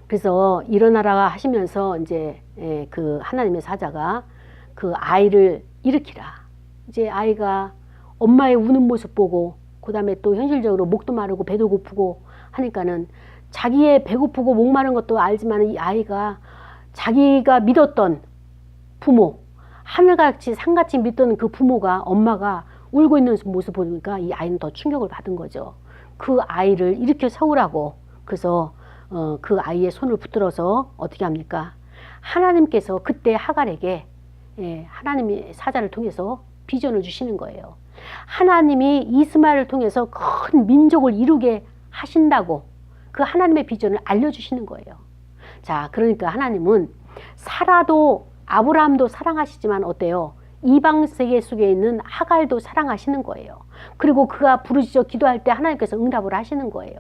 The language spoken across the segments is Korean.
그래서 일어나라 하시면서 이제 그 하나님의 사자가 그 아이를 일으키라. 이제 아이가 엄마의 우는 모습 보고 그 다음에 또 현실적으로 목도 마르고 배도 고프고 하니까는 자기의 배고프고 목 마른 것도 알지만 이 아이가 자기가 믿었던 부모, 하늘같이 산같이 믿던 그 부모가 엄마가 울고 있는 모습 보니까 이 아이는 더 충격을 받은 거죠. 그 아이를 일으켜 세우라고. 그래서 그 아이의 손을 붙들어서 어떻게 합니까? 하나님께서 그때 하갈에게 하나님의 사자를 통해서 비전을 주시는 거예요. 하나님이 이스마엘을 통해서 큰 민족을 이루게 하신다고 그 하나님의 비전을 알려주시는 거예요. 자, 그러니까 하나님은 사라도 아브라함도 사랑하시지만 어때요? 이방 세계 속에 있는 하갈도 사랑하시는 거예요. 그리고 그가 부르짖어 기도할 때 하나님께서 응답을 하시는 거예요.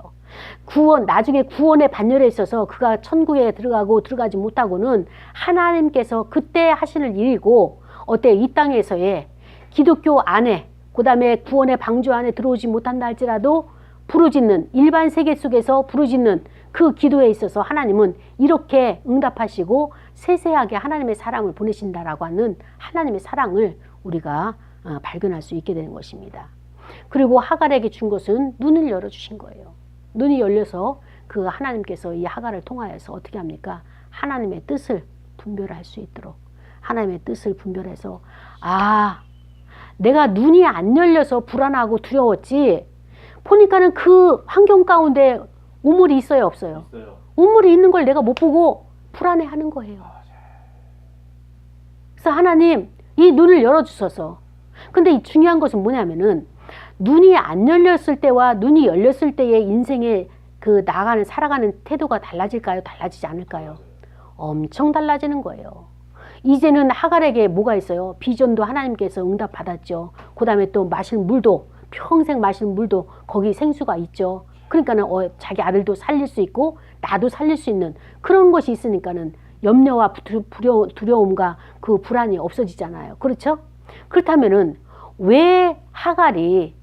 나중에 구원의 반열에 있어서 그가 천국에 들어가고 들어가지 못하고는 하나님께서 그때 하시는 일이고, 어때요? 이 땅에서의 기독교 안에, 그 다음에 구원의 방주 안에 들어오지 못한다 할지라도 부르짖는, 일반 세계 속에서 부르짖는 그 기도에 있어서 하나님은 이렇게 응답하시고 세세하게 하나님의 사랑을 보내신다라고 하는 하나님의 사랑을 우리가 발견할 수 있게 되는 것입니다. 그리고 하갈에게 준 것은 눈을 열어주신 거예요. 눈이 열려서 그 하나님께서 이 하갈을 통하여서 어떻게 합니까? 하나님의 뜻을 분별할 수 있도록, 하나님의 뜻을 분별해서, 아, 내가 눈이 안 열려서 불안하고 두려웠지, 보니까는 그 환경 가운데 우물이 있어요, 없어요? 있어요. 우물이 있는 걸 내가 못 보고 불안해하는 거예요. 그래서 하나님, 이 눈을 열어주셔서. 근데 이 중요한 것은 뭐냐면은 눈이 안 열렸을 때와 눈이 열렸을 때의 인생의 그 살아가는 태도가 달라질까요? 달라지지 않을까요? 엄청 달라지는 거예요. 이제는 하갈에게 뭐가 있어요? 비전도 하나님께서 응답받았죠. 그 다음에 또 마실 물도, 평생 마실 물도 거기 생수가 있죠. 그러니까는 자기 아들도 살릴 수 있고 나도 살릴 수 있는 그런 것이 있으니까는 염려와 두려움과 그 불안이 없어지잖아요. 그렇죠? 그렇다면은 왜 하갈이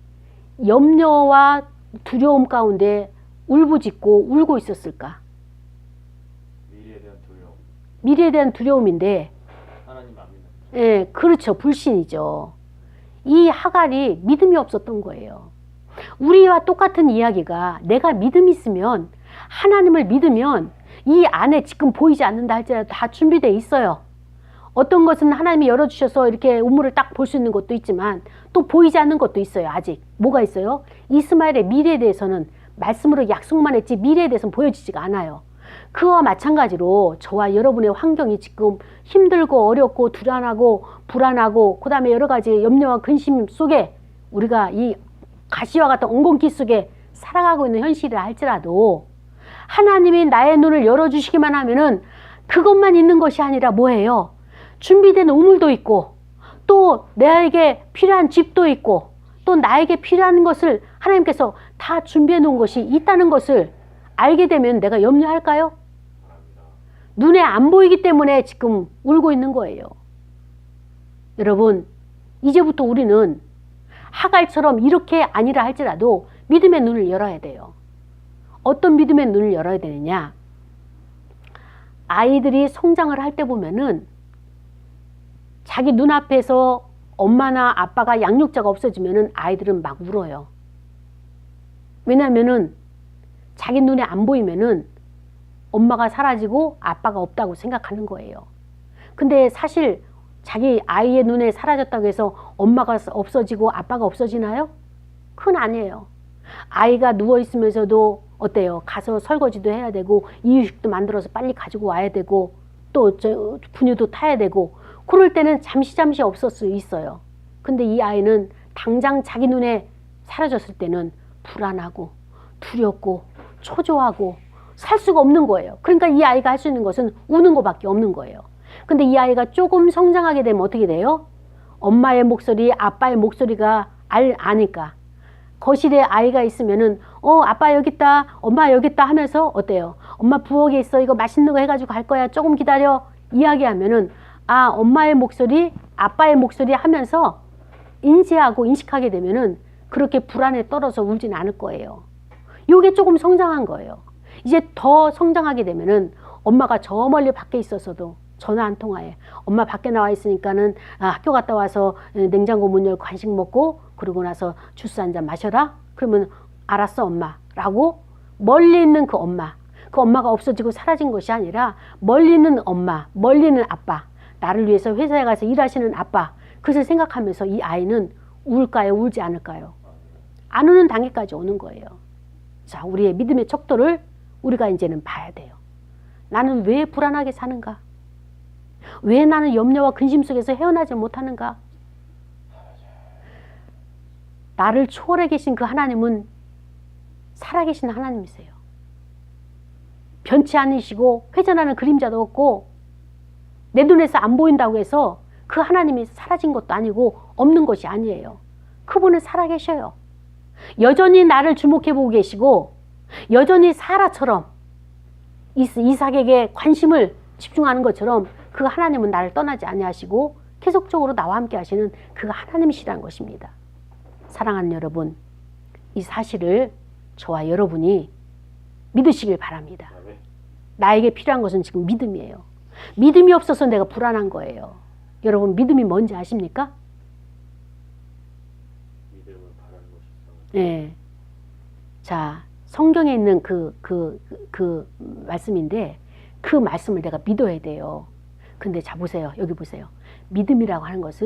염려와 두려움 가운데 울부짖고 울고 있었을까? 미래에 대한 두려움. 미래에 대한 두려움인데, 하나님 안 믿는. 예, 그렇죠. 불신이죠. 이 하갈이 믿음이 없었던 거예요. 우리와 똑같은 이야기가, 내가 믿음이 있으면, 하나님을 믿으면 이 안에 지금 보이지 않는다 할지라도 다 준비되어 있어요. 어떤 것은 하나님이 열어주셔서 이렇게 우물을 딱 볼 수 있는 것도 있지만 또 보이지 않는 것도 있어요. 아직 뭐가 있어요? 이스마엘의 미래에 대해서는 말씀으로 약속만 했지 미래에 대해서는 보여지지가 않아요. 그와 마찬가지로 저와 여러분의 환경이 지금 힘들고 어렵고 불안하고 그 다음에 여러 가지 염려와 근심 속에 우리가 이 가시와 같은 엉겅퀴 속에 살아가고 있는 현실이라 할지라도 하나님이 나의 눈을 열어주시기만 하면은 그것만 있는 것이 아니라 뭐예요? 준비된 우물도 있고 또 나에게 필요한 집도 있고 또 나에게 필요한 것을 하나님께서 다 준비해 놓은 것이 있다는 것을 알게 되면 내가 염려할까요? 눈에 안 보이기 때문에 지금 울고 있는 거예요. 여러분, 이제부터 우리는 하갈처럼 이렇게 아니라 할지라도 믿음의 눈을 열어야 돼요. 어떤 믿음의 눈을 열어야 되느냐? 아이들이 성장을 할 때 보면은 자기 눈앞에서 엄마나 아빠가 양육자가 없어지면은 아이들은 막 울어요. 왜냐면은 자기 눈에 안 보이면은 엄마가 사라지고 아빠가 없다고 생각하는 거예요. 근데 사실 자기 아이의 눈에 사라졌다고 해서 엄마가 없어지고 아빠가 없어지나요? 그건 아니에요. 아이가 누워있으면서도 어때요? 가서 설거지도 해야 되고 이유식도 만들어서 빨리 가지고 와야 되고 또 분유도 타야 되고 그럴 때는 잠시 없을 수 있어요. 근데 이 아이는 당장 자기 눈에 사라졌을 때는 불안하고 두렵고 초조하고 살 수가 없는 거예요. 그러니까 이 아이가 할 수 있는 것은 우는 것밖에 없는 거예요. 근데 이 아이가 조금 성장하게 되면 어떻게 돼요? 엄마의 목소리, 아빠의 목소리가 아니까. 거실에 아이가 있으면은 아빠 여기 있다, 엄마 여기 있다 하면서 어때요? 엄마 부엌에 있어, 이거 맛있는 거 해가지고 갈 거야, 조금 기다려 이야기하면은 아, 엄마의 목소리, 아빠의 목소리 하면서 인지하고 인식하게 되면은 그렇게 불안에 떨어서 울진 않을 거예요. 요게 조금 성장한 거예요. 이제 더 성장하게 되면은 엄마가 저 멀리 밖에 있었어도 전화 한 통화에 엄마 밖에 나와 있으니까는 학교 갔다 와서 냉장고 문 열고 간식 먹고 그러고 나서 주스 한 잔 마셔라. 그러면 알았어 엄마라고 멀리 있는 그 엄마가 없어지고 사라진 것이 아니라 멀리 있는 엄마, 멀리 있는 아빠, 나를 위해서 회사에 가서 일하시는 아빠, 그것을 생각하면서 이 아이는 울까요? 울지 않을까요? 안 우는 단계까지 오는 거예요. 자, 우리의 믿음의 척도를 우리가 이제는 봐야 돼요. 나는 왜 불안하게 사는가? 왜 나는 염려와 근심 속에서 헤어나지 못하는가? 나를 초월해 계신 그 하나님은 살아계신 하나님이세요. 변치 않으시고 회전하는 그림자도 없고 내 눈에서 안 보인다고 해서 그 하나님이 사라진 것도 아니고 없는 것이 아니에요. 그분은 살아계셔요. 여전히 나를 주목해보고 계시고 여전히 사라처럼 이삭에게 관심을 집중하는 것처럼 그 하나님은 나를 떠나지 아니하시고 계속적으로 나와 함께 하시는 그 하나님이시라는 것입니다. 사랑하는 여러분, 이 사실을 저와 여러분이 믿으시길 바랍니다. 나에게 필요한 것은 지금 믿음이에요. 믿음이 없어서 내가 불안한 거예요. 여러분 믿음이 뭔지 아십니까? 믿음을 바라는 것이 네. 자, 성경에 있는 그 말씀인데 그 말씀을 내가 믿어야 돼요. 근데 자 보세요. 여기 보세요. 믿음이라고 하는 것은